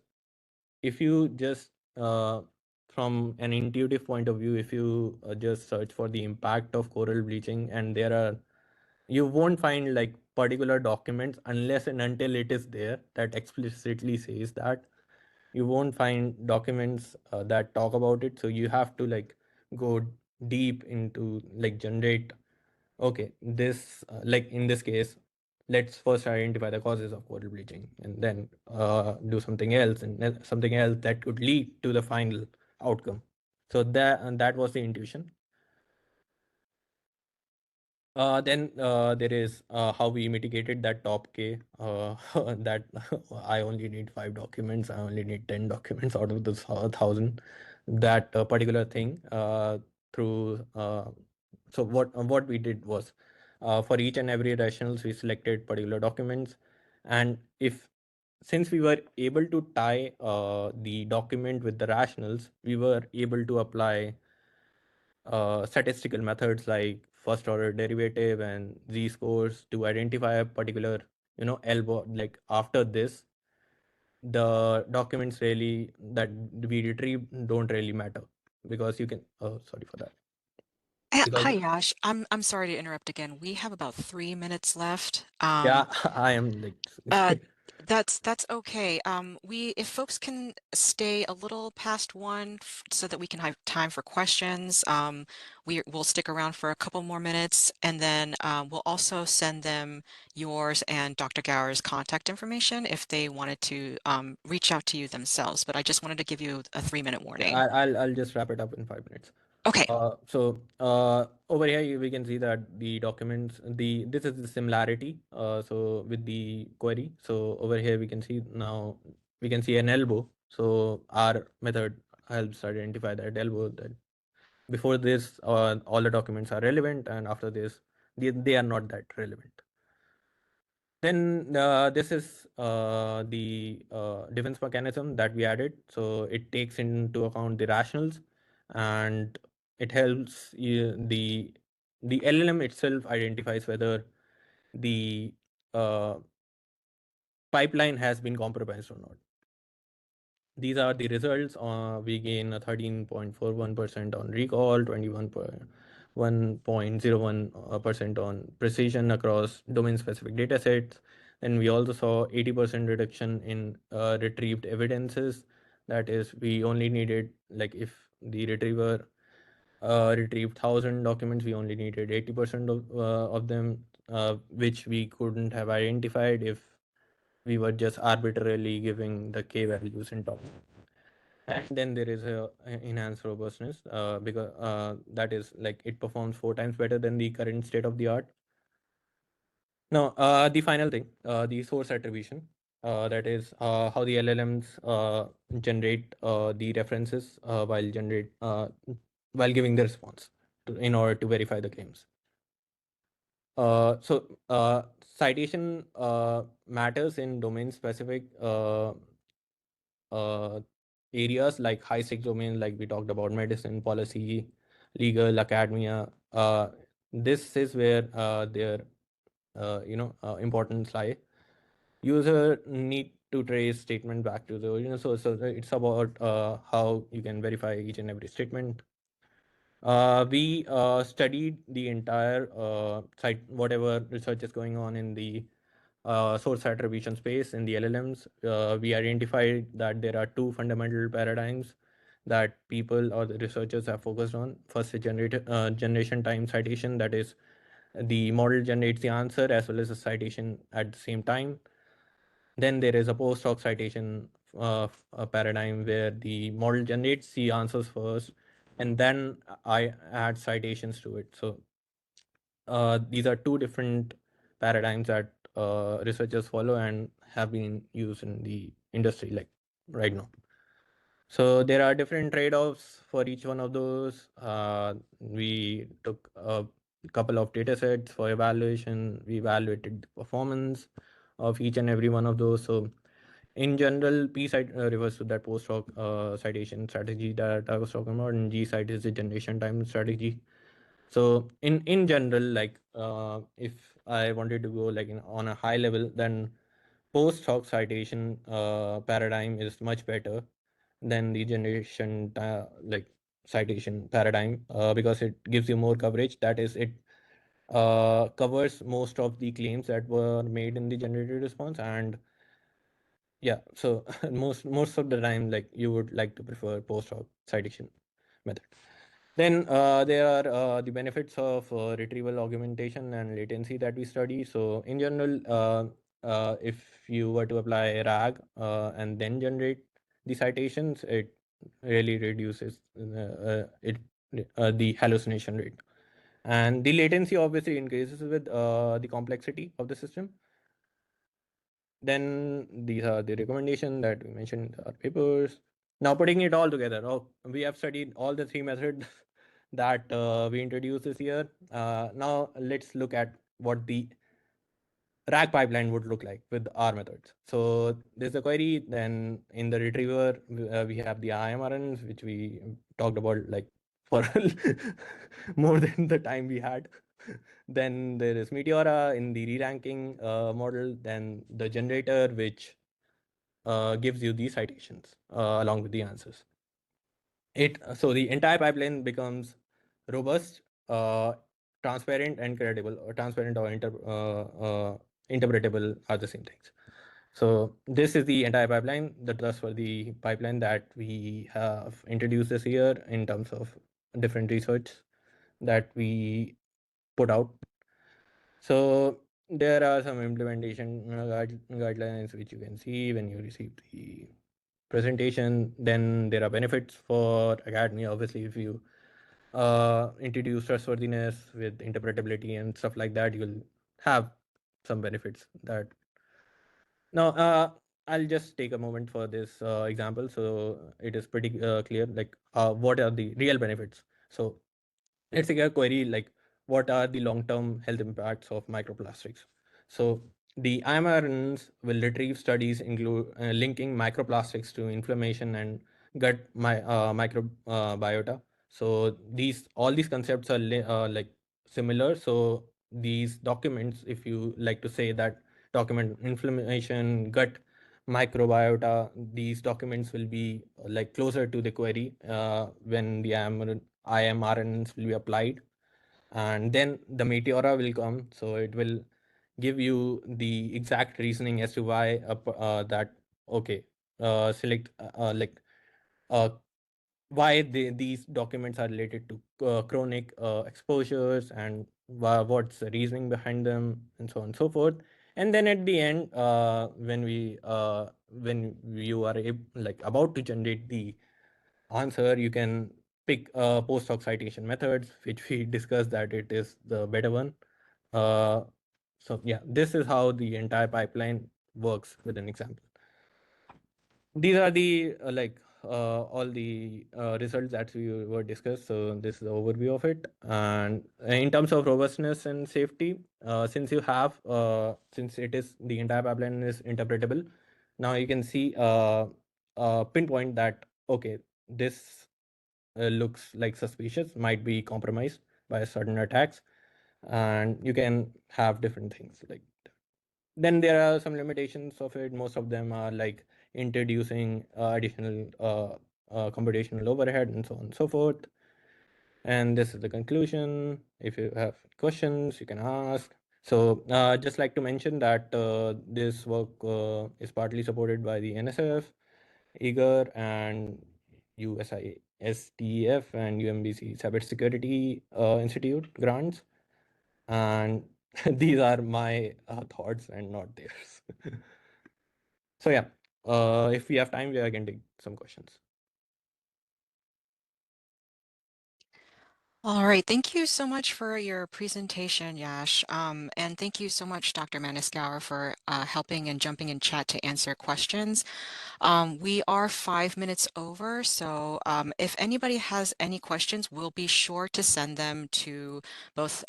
if you just from an intuitive point of view, if you just search for the impact of coral bleaching, and there are, you won't find like particular documents unless and until it is there that explicitly says that. You won't find documents that talk about it, so you have to like go deep into like generate, okay, this like in this case, let's first identify the causes of coral bleaching and then do something else and then something else that could lead to the final outcome. So that was the intuition. Then there is how we mitigated that top K. That I only need five documents. I only need 10 documents out of this 1,000. That particular thing through. So what we did was, for each and every rationals we selected particular documents, and if since we were able to tie the document with the rationals, we were able to apply statistical methods like first order derivative and z scores to identify a particular elbow. Like after this, the documents really that we retrieve don't really matter, because you can, oh sorry for that, Hi, because Yash. I'm sorry to interrupt again. We have about 3 minutes left. yeah, I am like Uh, That's okay. If folks can stay a little past one so that we can have time for questions, we'll stick around for a couple more minutes, and then we'll also send them yours and Dr. Gower's contact information if they wanted to reach out to you themselves. But I just wanted to give you a 3-minute Yeah, warning. I'll just wrap it up in 5 minutes. Okay. Over here we can see that the documents, this is the similarity. So with the query, so over here we can see now we can see an elbow. So our method helps identify that elbow. That before this, all the documents are relevant, and after this, they are not that relevant. Then this is the defense mechanism that we added. So it takes into account the rationals, and it helps the LLM itself identifies whether the uh, pipeline has been compromised or not. These are the results. We gain a 13.41% on recall, 21.01% on precision across domain-specific datasets. Then we also saw 80% reduction in retrieved evidences. That is, we only needed, like if the retriever retrieved 1,000 documents, we only needed 80% of them, which we couldn't have identified if we were just arbitrarily giving the k values in top. And then there is a enhanced robustness, because that is like it performs 4 times better than the current state of the art. Now, the final thing, the source attribution, that is how the LLMs generate the references while giving the response in order to verify the claims. Citation matters in domain specific uh, areas like high stake domain, like we talked about medicine, policy, legal, academia. This is where their importance lie. User need to trace statement back to the original source. So it's about how you can verify each and every statement. We studied the entire site, whatever research is going on in the source attribution space in the LLMs. We identified that there are two fundamental paradigms that people or the researchers have focused on. First is generation time citation, that is, the model generates the answer as well as the citation at the same time. Then there is a post hoc citation a paradigm where the model generates the answers first, and then I add citations to it. So these are two different paradigms that researchers follow and have been used in the industry, like right now. So there are different trade-offs for each one of those. We took a couple of data sets for evaluation. We evaluated the performance of each and every one of those. So in general, P site refers to that post hoc citation strategy that I was talking about, and G site is the generation time strategy. So in general, like if I wanted to go like on a high level, then post hoc citation paradigm is much better than the like citation paradigm, because it gives you more coverage. That is, it covers most of the claims that were made in the generated response. And yeah, so most of the time, like you would like to prefer post hoc citation method. Then there are the benefits of retrieval augmentation and latency that we study. So in general, if you were to apply a RAG and then generate the citations, it really reduces the hallucination rate. And the latency obviously increases with the complexity of the system. Then these are the recommendation that we mentioned in our papers. Now putting it all together, we have studied all the three methods that we introduced this year. Now let's look at what the RAG pipeline would look like with our methods. So there's a query, then in the retriever, we have the IMRNs, which we talked about like for more than the time we had. Then there is Meteora in the re-ranking model, then the generator, which gives you the citations along with the answers. So the entire pipeline becomes robust, uh, transparent, and credible. Or transparent or interpretable are the same things. So this is the entire pipeline, the trustworthy pipeline that we have introduced this year in terms of different research that we put out. So there are some implementation guidelines which you can see when you receive the presentation. Then there are benefits for academia. Obviously, if you introduce trustworthiness with interpretability and stuff like that, you'll have some benefits that now, I'll just take a moment for this example. So it is pretty clear, like what are the real benefits. So let's take a query like what are the long-term health impacts of microplastics. So the IMRNs will retrieve studies include linking microplastics to inflammation and gut microbiota. So these all these concepts are like similar. So these documents, if you like to say that document inflammation, gut microbiota, these documents will be like closer to the query when the IMRNs will be applied, and then the meteora will come, so it will give you the exact reasoning as to why that okay select like uh, why these documents are related to chronic exposures, and what's the reasoning behind them, and so on and so forth. And then at the end, when you are like about to generate the answer, you can pick post hoc citation methods, which we discussed that it is the better one. uh, so yeah, this is how the entire pipeline works with an example. These are the all the results that we were discussed. So this is the overview of it. And in terms of robustness and safety, since it is the entire pipeline is interpretable, now you can see pinpoint that okay, this looks like suspicious, might be compromised by certain attacks, and you can have different things like then there are some limitations of it. Most of them are like introducing additional computational overhead and so on and so forth. And this is the conclusion. If you have questions, you can ask. So just like to mention that this work is partly supported by the NSF, eager, and USISTF and UMBC Cybersecurity Institute grants. And these are my thoughts and not theirs. So yeah, if we have time, we can take some questions. All right, thank you so much for your presentation, Yash. And thank you so much, Dr. Maniscauer, for helping and jumping in chat to answer questions. We are 5 minutes over, so if anybody has any questions, we'll be sure to send them to both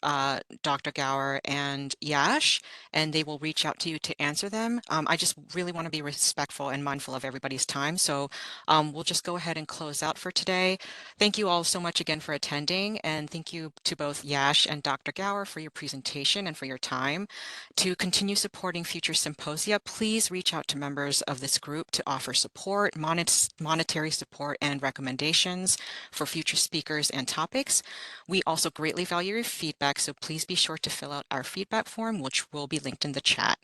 Dr. Gower and Yash, and they will reach out to you to answer them. I just really want to be respectful and mindful of everybody's time, so we'll just go ahead and close out for today. Thank you all so much again for attending, and thank you to both Yash and Dr. Gower for your presentation and for your time. To continue supporting future symposia, please reach out to members of this group to offer support, monetary support, and recommendations for future speakers and topics. We also greatly value your feedback, so please be sure to fill out our feedback form, which will be linked in the chat.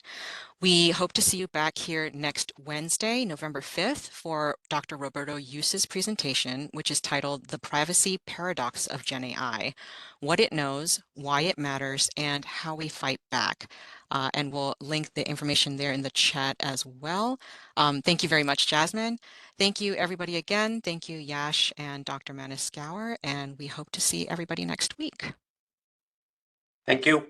We hope to see you back here next Wednesday, November 5th, for Dr. Roberto Yuce's presentation, which is titled The Privacy Paradox of Gen AI, What It Knows, Why It Matters, and How We Fight Back. And we'll link the information there in the chat as well. Thank you very much, Jasmine. Thank you, everybody, again. Thank you, Yash and Dr. Maniscauer, and we hope to see everybody next week. Thank you.